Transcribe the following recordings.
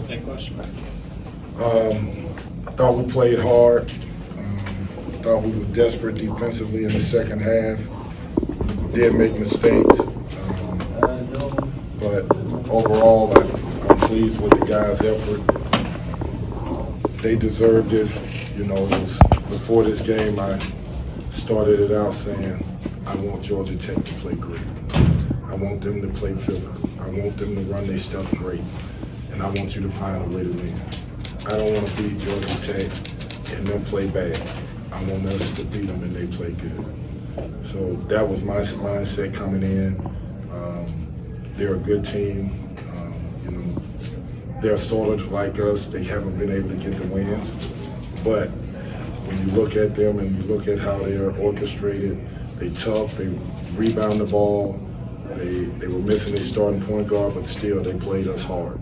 Tech question. I thought we played hard. I thought we were desperate defensively in the second half. Did make mistakes. But overall, I'm pleased with the guys' effort. They deserve this. You know, before this game, I started it out saying, I want Georgia Tech to play great. I want them to play physical. I want them to run their stuff great. And I want you to find a way to win. I don't want to beat Georgia Tech and them play bad. I want us to beat them and they play good. So that was my mindset coming in. They're a good team. You know, they're sort of like us. They haven't been able to get the wins. But when you look at them and you look at how they're orchestrated, they tough, they rebound the ball. They were missing their starting point guard, but still they played us hard.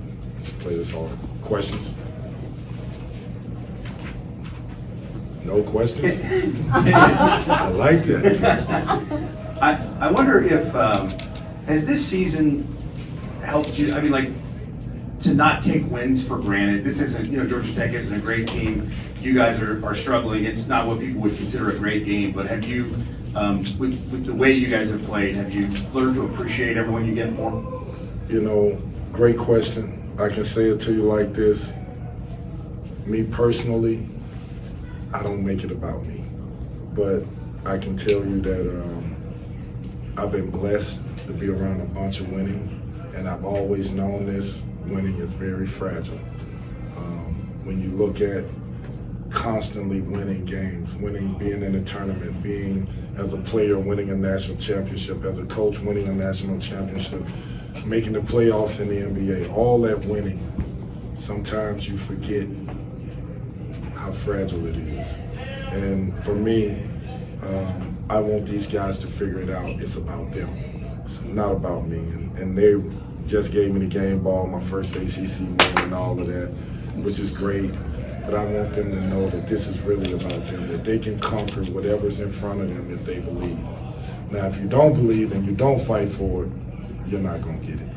Questions? No questions? I like that. I wonder if, has this season helped you, I mean, like, to not take wins for granted? This isn't, you know, Georgia Tech isn't a great team. You guys are struggling. It's not what people would consider a great game, but have you, with the way you guys have played, have you learned to appreciate everyone you get more? You know, great question. I can say it to you like this. Me personally, I don't make it about me. But I can tell you that I've been blessed to be around a bunch of winning, and I've always known this. Winning is very fragile. When you look at constantly winning games, being in a tournament, being as a player winning a national championship, as a coach winning a national championship, making the playoffs in the NBA, all that winning, sometimes you forget how fragile it is. And for me, I want these guys to figure it out. It's about them. It's not about me. And they just gave me the game ball, my first ACC win and all of that, which is great. But I want them to know that this is really about them, that they can conquer whatever's in front of them if they believe. Now, if you don't believe and you don't fight for it, you're not going to get it.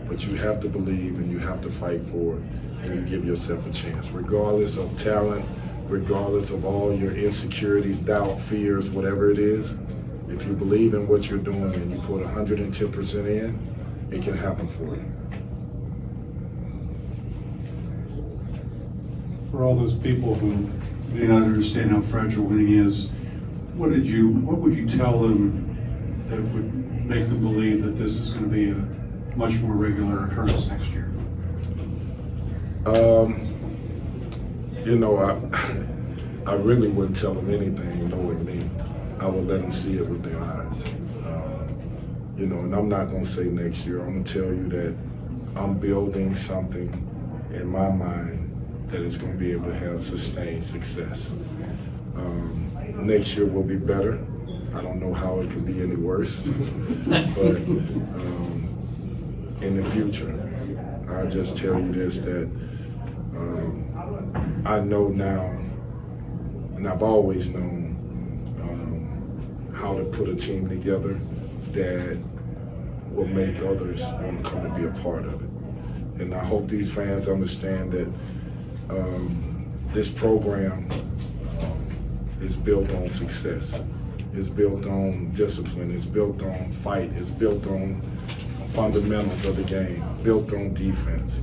But you have to believe and you have to fight for it, and you give yourself a chance, regardless of talent, regardless of all your insecurities, doubt, fears, whatever it is. If you believe in what you're doing and you put 110% in, it can happen for you. For all those people who may not understand how fragile winning is, what would you tell them that would make them believe that this is going to be a much more regular occurrence next year? You know, I really wouldn't tell them anything knowing me. I would let them see it with their eyes. You know, and I'm not going to say next year. I'm going to tell you that I'm building something in my mind that is going to be able to have sustained success. Next year will be better. I don't know how it could be any worse. But in the future, I'll just tell you this, that I know now, and I've always known how to put a team together that will make others want to come and be a part of it. And I hope these fans understand that this program is built on success. It's built on discipline. It's built on fight. It's built on fundamentals of the game, built on defense.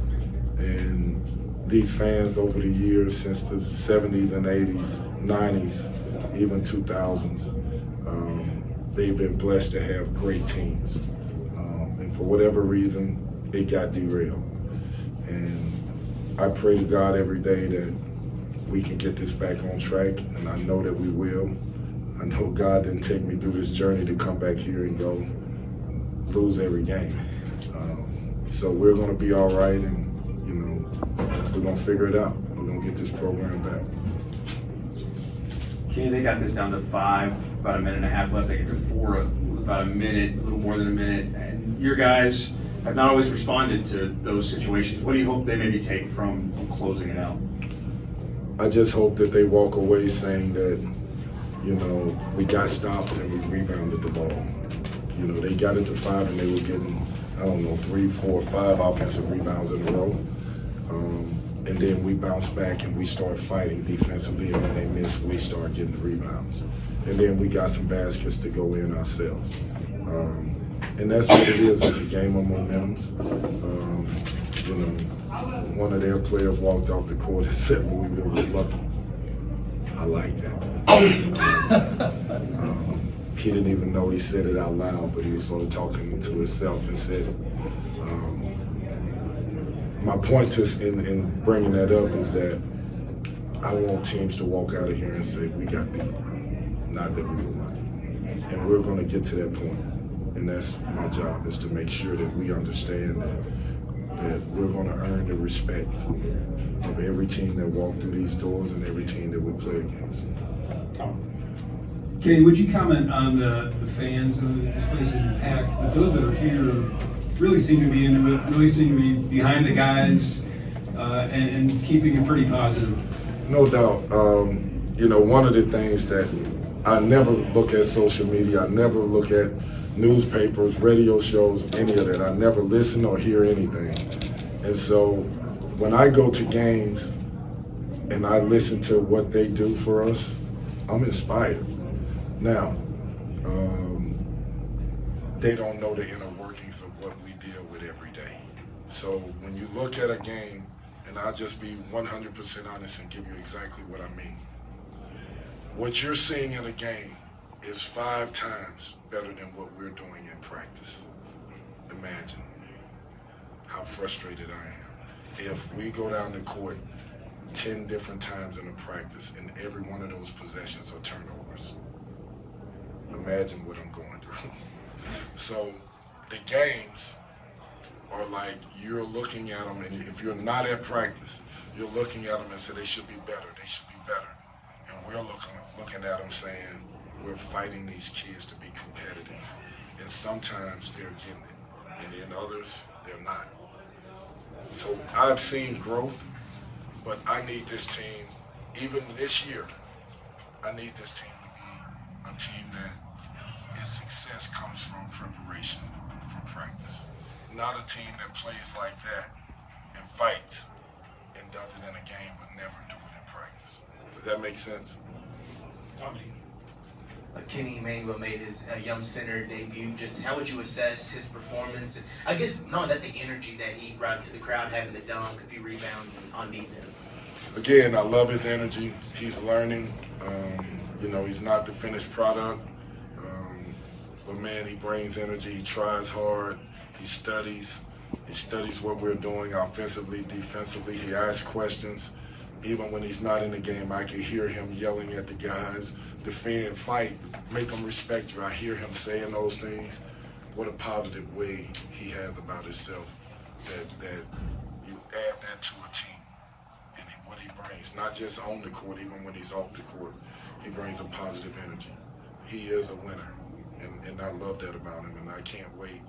And these fans over the years, since the 70s and 80s, 90s, even 2000s, they've been blessed to have great teams. And for whatever reason, it got derailed. And I pray to God every day that we can get this back on track, and I know that we will. I know God didn't take me through this journey to come back here and go lose every game. So we're going to be all right, and you know, we're going to figure it out. We're going to get this program back. Kenny, they got this down to 5, about a minute and a half left. They get to 4, about a minute, a little more than a minute. And your guys have not always responded to those situations. What do you hope they maybe take from closing it out? I just hope that they walk away saying that, you know, we got stops and we rebounded the ball. You know, they got it to 5 and they were getting, I don't know, 3, 4, 5 offensive rebounds in a row. And then we bounce back and we start fighting defensively, and when they miss, we start getting the rebounds. And then we got some baskets to go in ourselves. And that's what it is. It's a game of momentums. You know, one of their players walked off the court and said Louisville was lucky. I like that. He didn't even know he said it out loud, but he was sort of talking to himself and said it. My point in bringing that up is that I want teams to walk out of here and say, we got beat, not that we were lucky. And we're going to get to that point. And that's my job, is to make sure that we understand that we're going to earn the respect of every team that walks through these doors and every team that we play against. Kenny, would you comment on the fans? This place is packed, but those that are here really seem to be into it, really seem to be behind the guys, and keeping it pretty positive. No doubt. You know, one of the things that I never look at social media, I never look at newspapers, radio shows, any of that. I never listen or hear anything. And so when I go to games and I listen to what they do for us, I'm inspired. Now, they don't know the inner workings of what we deal with every day. So when you look at a game, and I'll just be 100% honest and give you exactly what I mean. What you're seeing in a game is 5 times better than what we're doing in practice. Imagine how frustrated I am. If we go down the court 10 different times in a practice and every one of those possessions are turnovers. Imagine what I'm going through. So the games are like, you're looking at them, and if you're not at practice, you're looking at them and say they should be better, they should be better. And we're looking at them saying, we're fighting these kids to be competitive. And sometimes they're getting it, and then others, they're not. So I've seen growth, but I need this team, even this year, I need this team to be a team that its success comes from preparation, from practice. Not a team that plays like that and fights and does it in a game but never do it in practice. Does that make sense? Kenny Emmanuel made his young center debut. Just how would you assess his performance? And I guess knowing that the energy that he brought to the crowd, having the dunk, a few rebounds on defense. Again, I love his energy. He's learning. You know, he's not the finished product. But man, he brings energy. He tries hard. He studies. He studies what we're doing offensively, defensively. He asks questions. Even when he's not in the game, I can hear him yelling at the guys, defend, fight, make them respect you. I hear him saying those things. What a positive way he has about himself, that you add that to a team and what he brings, not just on the court, even when he's off the court, he brings a positive energy. He is a winner, and I love that about him, and I can't wait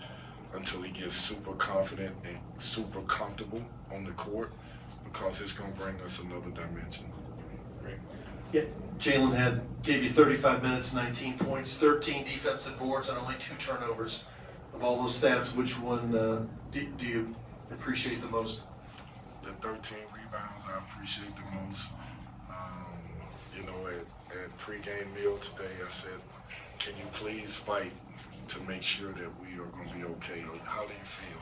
until he gets super confident and super comfortable on the court, because it's going to bring us another dimension. Yeah, Jalen gave you 35 minutes, 19 points, 13 defensive boards, and only 2 turnovers. Of all those stats, which one do you appreciate the most? The 13 rebounds I appreciate the most. You know, at pregame meal today, I said, can you please fight to make sure that we are going to be okay? How do you feel?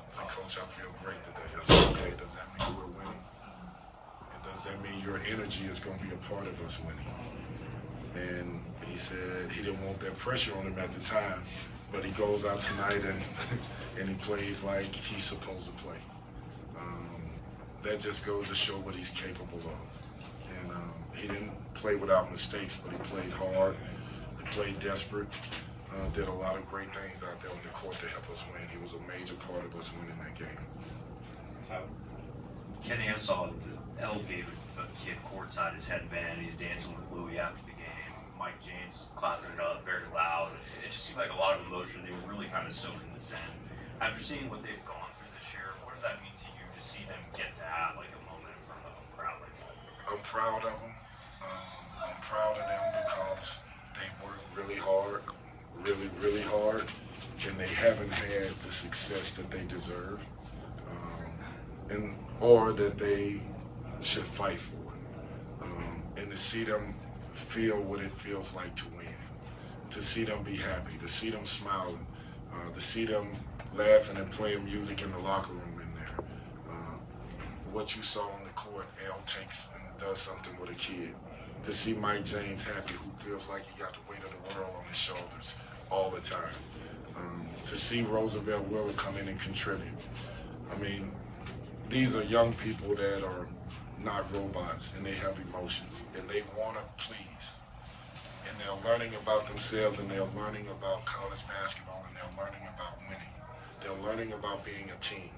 I said, Coach, I feel great today. I said, okay, does that mean we're winning? And does that mean your energy is going to be a part of us winning? And he said he didn't want that pressure on him at the time, but he goes out tonight and he plays like he's supposed to play. That just goes to show what he's capable of. And he didn't play without mistakes, but he played hard. He played desperate. Did a lot of great things out there on the court to help us win. He was a major part of us winning that game. Kenny, I saw the LB kid courtside, his headband, he's dancing with Louis after the game. Mike James clapping it up very loud. It just seemed like a lot of emotion. They were really kind of soaking this in. After seeing what they've gone through this year, what does that mean to you to see them get to have like a moment in front of a crowd like that? I'm proud of them. I'm proud of them because they work really hard, really hard, and they haven't had the success that they deserve. And or that they should fight for. And to see them feel what it feels like to win, to see them be happy, to see them smiling, to see them laughing and playing music in the locker room in there. What you saw on the court, L takes and does something with a kid. To see Mike James happy, who feels like he got the weight of the world on his shoulders all the time. To see Roosevelt Willer come in and contribute. I mean, these are young people that are not robots, and they have emotions, and they want to please. And they're learning about themselves, and they're learning about college basketball, and they're learning about winning. They're learning about being a team.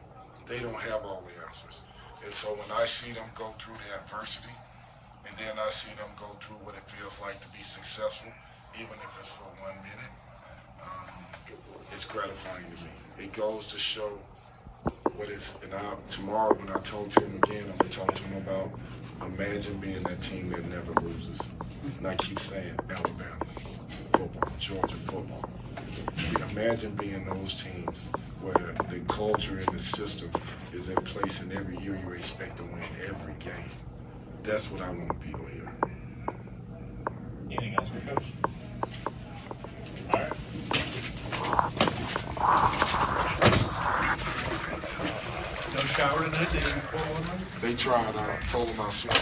They don't have all the answers. And so when I see them go through the adversity, and then I see them go through what it feels like to be successful, even if it's for 1 minute, it's gratifying to me. It goes to show what is, and tomorrow when I talk to him again, I'm going to talk to him about imagine being that team that never loses. And I keep saying Alabama football, Georgia football. Imagine being those teams where the culture and the system is in place, and every year you expect to win every game. That's what I want to be over here. Anything else for Coach? All right. No shower tonight, day before one night? They tried. I told them I swim.